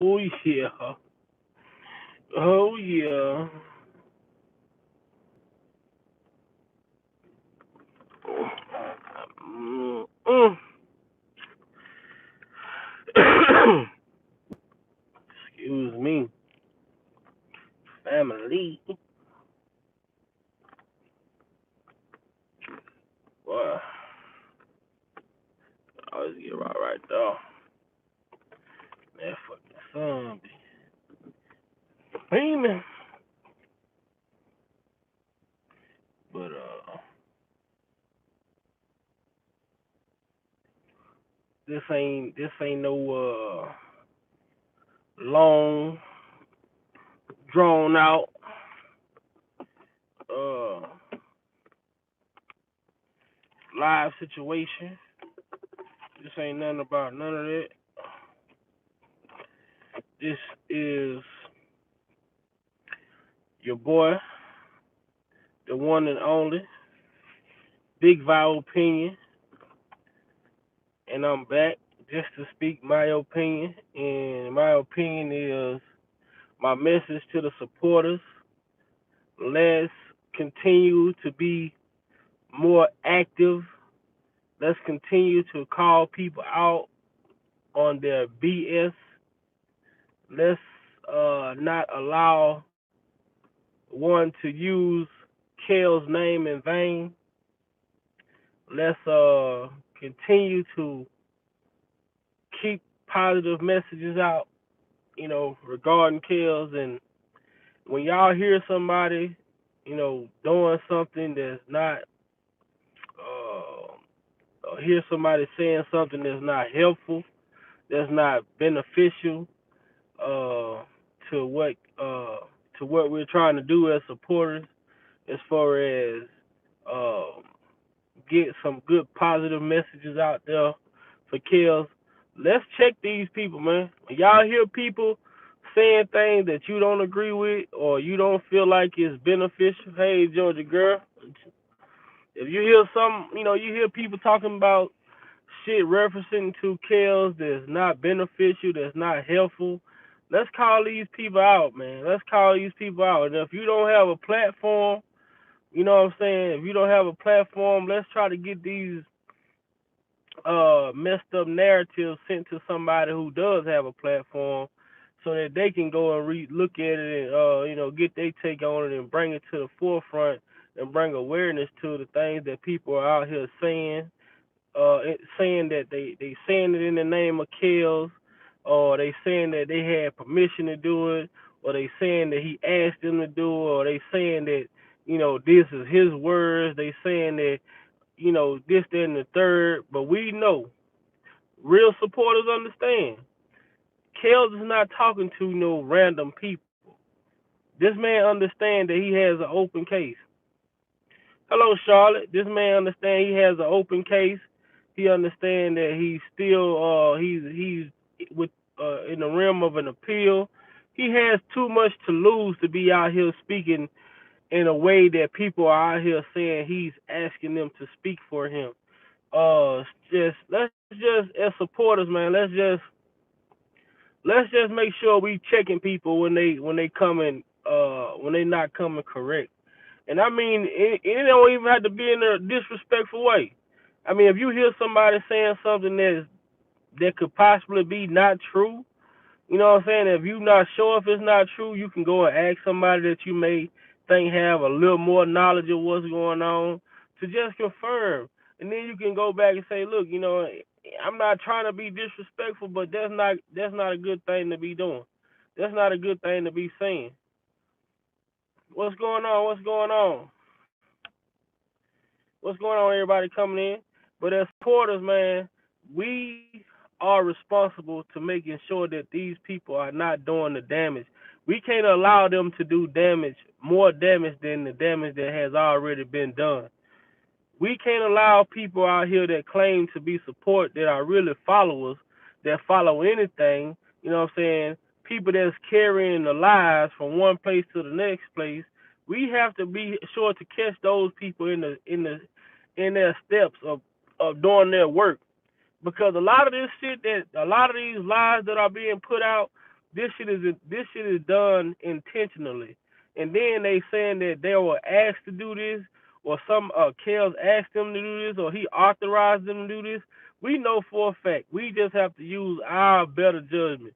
Oh yeah. Oh yeah. Mm. Excuse me, family. Boy, I always get right there. That fucking sun be screaming. But this ain't no long drawn out uh live situation. This ain't nothing about none of that. This is your boy, the one and only, Big Vile Opinion, and I'm back just to speak my opinion. And my opinion is my message to the supporters. Let's continue to be more active. Let's continue to call people out on their BS. Let's not allow one to use Kale's name in vain. Let's continue to keep positive messages out, regarding Kales. And when y'all hear somebody, doing something that's not, hear somebody saying something that's not helpful, that's not beneficial, uh, to what uh, to what we're trying to do as supporters, as far as uh, get some good positive messages out there for kills. Let's check these people, man. When y'all hear people saying things that you don't agree with or you don't feel like it's beneficial, hey Georgia girl, if you hear some, you hear people talking about shit referencing to kills that's not beneficial, that's not helpful. Let's call these people out, man. Let's call these people out. And if you don't have a platform, you know what I'm saying? If you don't have a platform, let's try to get these messed up narratives sent to somebody who does have a platform so that they can go and look at it and get their take on it and bring it to the forefront and bring awareness to the things that people are out here saying, saying that they saying it in the name of kills, or they saying that they had permission to do it, or they saying that he asked them to do it, or they saying that this is his words. They saying that this, that, and the third. But we know, real supporters understand. Kels is not talking to no random people. This man understand that he has an open case. Hello, Charlotte. This man understand he has an open case. He understand that he's still he's with in the realm of an appeal. He has too much to lose to be out here speaking in a way that people are out here saying he's asking them to speak for him. Just let's just as supporters, man. Let's just make sure we checking people when they coming when they not coming correct. And I mean, it don't even have to be in a disrespectful way. I mean, if you hear somebody saying something that could possibly be not true, you know what I'm saying? If you're not sure if it's not true, you can go and ask somebody that you may think have a little more knowledge of what's going on to just confirm. And then you can go back and say, look, I'm not trying to be disrespectful, but that's not a good thing to be doing. That's not a good thing to be saying. What's going on? What's going on? What's going on, everybody coming in? But as supporters, man, we are responsible to making sure that these people are not doing the damage. We can't allow them to do damage, more damage than the damage that has already been done. We can't allow people out here that claim to be support that are really followers that follow anything, you know what I'm saying? People that's carrying the lies from one place to the next place. We have to be sure to catch those people in their steps of doing their work. Because a lot of this shit, that a lot of these lies that are being put out, This shit is done intentionally. And then they saying that they were asked to do this, or some Kels asked them to do this, or he authorized them to do this. We know for a fact. We just have to use our better judgment.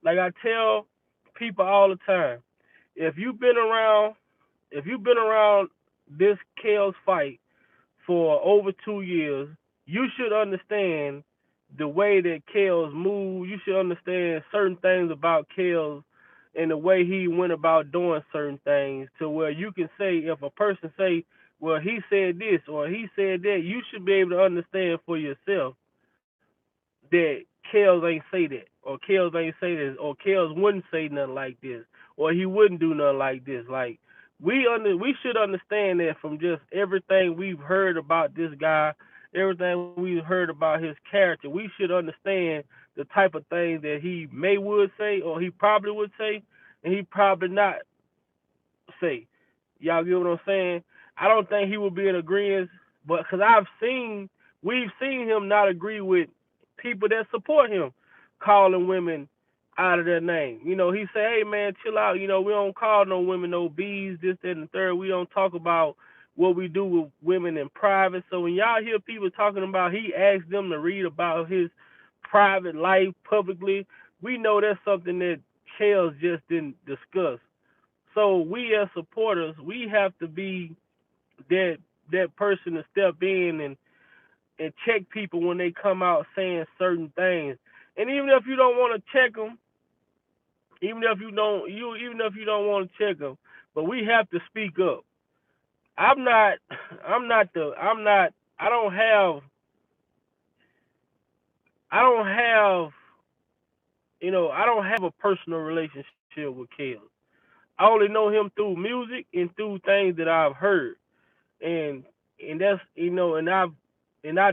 Like I tell people all the time, if you've been around, if you've been around this Kels fight for over 2 years, you should understand the way that Kels move. You should understand certain things about Kels and the way he went about doing certain things, to where you can say, if a person say, well, he said this or he said that, you should be able to understand for yourself that Kels ain't say that, or Kels ain't say this, or Kels wouldn't say nothing like this, or he wouldn't do nothing like this. Like, we should understand that from just everything we've heard about this guy, everything we've heard about his character. We should understand the type of things that he may would say, or he probably would say, and he probably not say. Y'all get what I'm saying? I don't think he would be in agreement, but because we've seen him not agree with people that support him, calling women out of their name. He say, hey man, chill out. We don't call no women no bees, this, that, and the third. We don't talk about what we do with women in private. So when y'all hear people talking about he asked them to read about his private life publicly, we know that's something that Kels just didn't discuss. So we as supporters, we have to be that person to step in and check people when they come out saying certain things. And even if you don't want to check them, even if you don't want to check them, but we have to speak up. I'm not, I'm not the, I'm not, I don't have, I don't have a personal relationship with Kale. I only know him through music and through things that I've heard. and and that's and I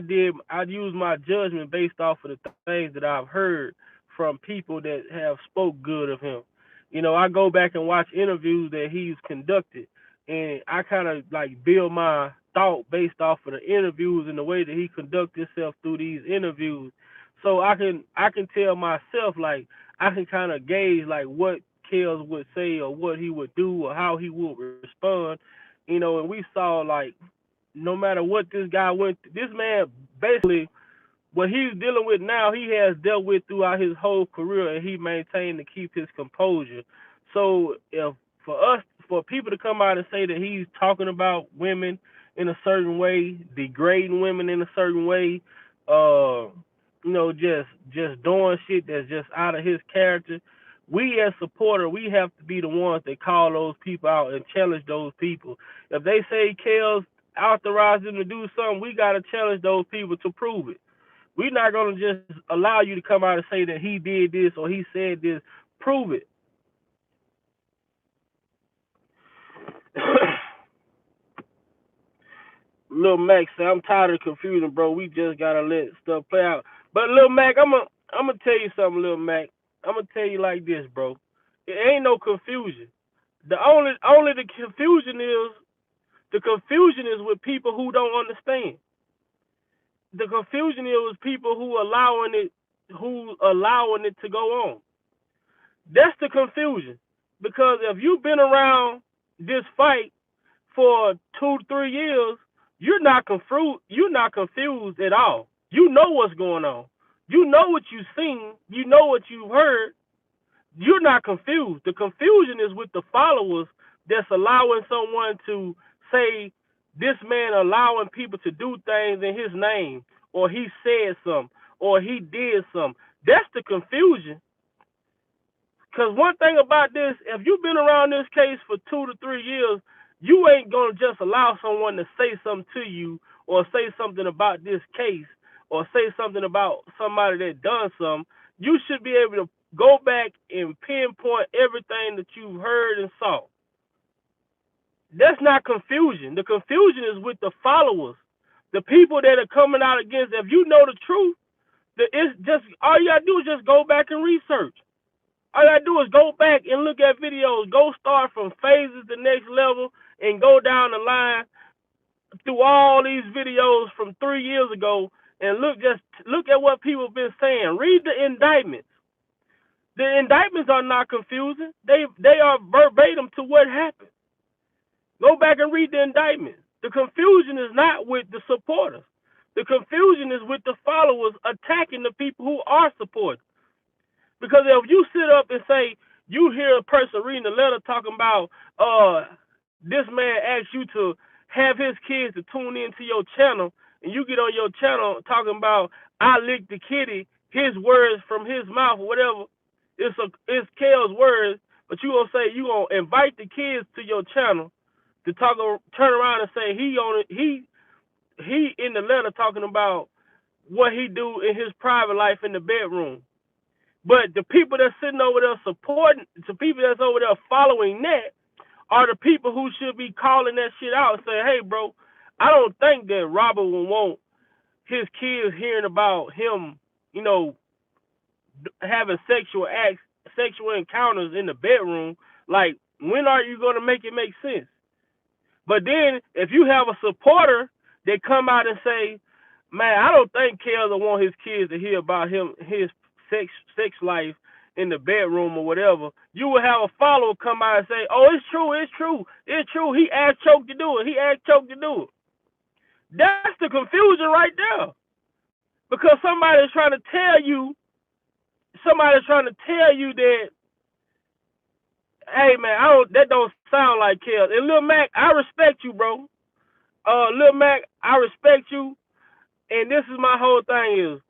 use my judgment based off of the things that I've heard from people that have spoke good of him. I go back and watch interviews that he's conducted, and I kind of like build my thought based off of the interviews and the way that he conducts himself through these interviews. So I can tell myself, like, I can kind of gauge like what Kels would say or what he would do or how he would respond. And we saw, like, no matter what this guy went through, this man basically, what he's dealing with now, he has dealt with throughout his whole career, and he maintained to keep his composure. So if for people to come out and say that he's talking about women in a certain way, degrading women in a certain way, uh, just doing shit that's just out of his character, we as supporters, we have to be the ones that call those people out and challenge those people. If they say Kels authorized them to do something, we got to challenge those people to prove it. We're not gonna just allow you to come out and say that he did this or he said this. Prove it. Lil Mac said, I'm tired of confusion, bro. We just gotta let stuff play out. But Lil Mac, I'm gonna tell you something, Lil Mac. I'm gonna tell you like this, bro. It ain't no confusion. The only the confusion is with people who don't understand. The confusion is with people who allowing it to go on. That's the confusion. Because if you've been around this fight for 2 3 years, you're not confused at all. You know what's going on. You know what you've seen. You know what you've heard. You're not confused. The confusion is with the followers that's allowing someone to say this man allowing people to do things in his name, or he said something, or he did something. That's the confusion. Because one thing about this, if you've been around this case for 2 to 3 years, you ain't going to just allow someone to say something to you or say something about this case or say something about somebody that done something. You should be able to go back and pinpoint everything that you've heard and saw. That's not confusion. The confusion is with the followers, the people that are coming out against. If you know the truth, it's just all you gotta do is just go back and research. All you gotta do is go back and look at videos. Go start from phases the next level and go down the line through all these videos from 3 years ago and look at what people have been saying. Read the indictments. The indictments are not confusing. They are verbatim to what happened. Go back and read the indictment. The confusion is not with the supporters. The confusion is with the followers attacking the people who are supporters. Because if you sit up and say you hear a person reading a letter talking about this man asked you to have his kids to tune into your channel, and you get on your channel talking about I licked the kitty, his words from his mouth or whatever, it's Kel's words, but you gonna say you gonna invite the kids to your channel to turn around and say he in the letter talking about what he do in his private life in the bedroom. But the people that's sitting over there supporting, the people that's over there following that, are the people who should be calling that shit out and saying, hey, bro, I don't think that Robert will want his kids hearing about him, having sexual encounters in the bedroom. Like, when are you going to make it make sense? But then, if you have a supporter that come out and say, man, I don't think Kel will want his kids to hear about his sex life in the bedroom or whatever, you will have a follower come out and say, oh, it's true. He asked Choke to do it. That's the confusion right there. Because somebody's trying to tell you that, hey man, that don't sound like Kel. And Lil Mac, I respect you, bro. Lil Mac, I respect you. And this is my whole thing is,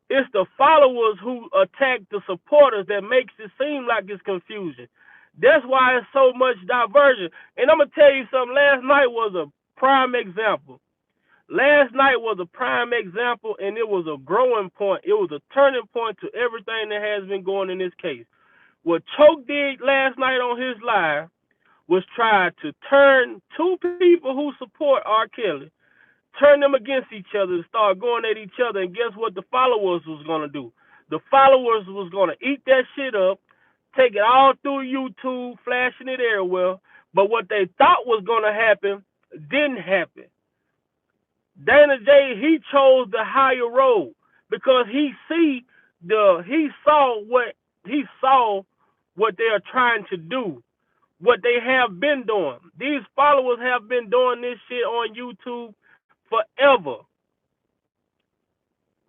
it's the followers who attack the supporters that makes it seem like it's confusion. That's why it's so much diversion. And I'm going to tell you something. Last night was a prime example. And it was a growing point. It was a turning point to everything that has been going in this case. What Choke did last night on his live was try to turn two people who support R. Kelly, turn them against each other, start going at each other, and guess what the followers was going to do? The followers was going to eat that shit up, take it all through YouTube, flashing it everywhere, but what they thought was going to happen didn't happen. Dana J, he chose the higher road because he saw what they are trying to do, what they have been doing. These followers have been doing this shit on YouTube forever.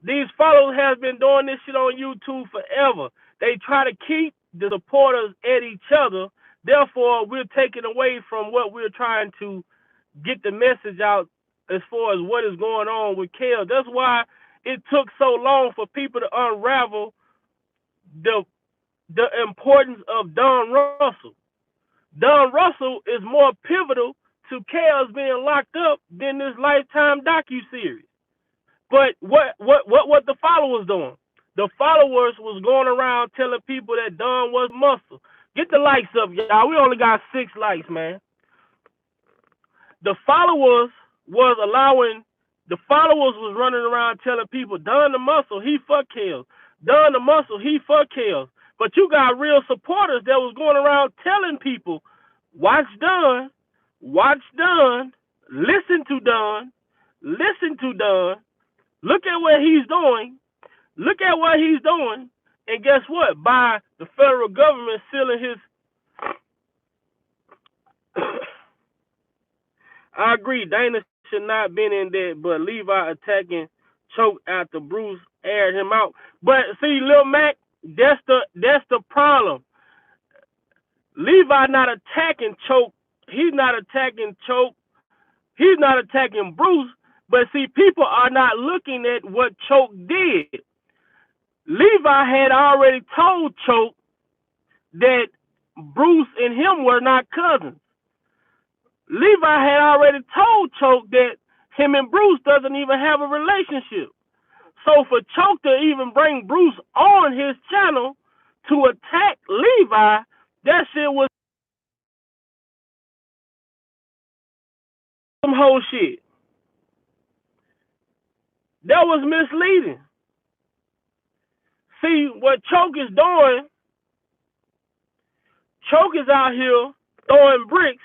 These followers have been doing this shit on YouTube forever. They try to keep the supporters at each other. Therefore, we're taking away from what we're trying to get the message out as far as what is going on with Kel. That's why it took so long for people to unravel the importance of Don Russell. Don Russell is more pivotal to Kel's being locked up than this Lifetime docuseries. But what the followers doing? The followers was going around telling people that Don was muscle. Get the likes up, y'all. We only got 6 likes, man. The followers was running around telling people Don the muscle, he fuck Kells. Don the muscle, he fuck Kells. But you got real supporters that was going around telling people, watch Don, listen to Don, look at what he's doing, and guess what? By the federal government sealing his I agree, Dana should not been in there, but Levi attacking Choke after Bruce aired him out. But see, Lil Mac, that's the problem. Levi not attacking Choke. He's not attacking Choke. He's not attacking Bruce. But see, people are not looking at what Choke did. Levi had already told Choke that Bruce and him were not cousins. Levi had already told Choke that him and Bruce doesn't even have a relationship. So for Choke to even bring Bruce on his channel to attack Levi, that shit was some whole shit. That was misleading. See, what Choke is out here throwing bricks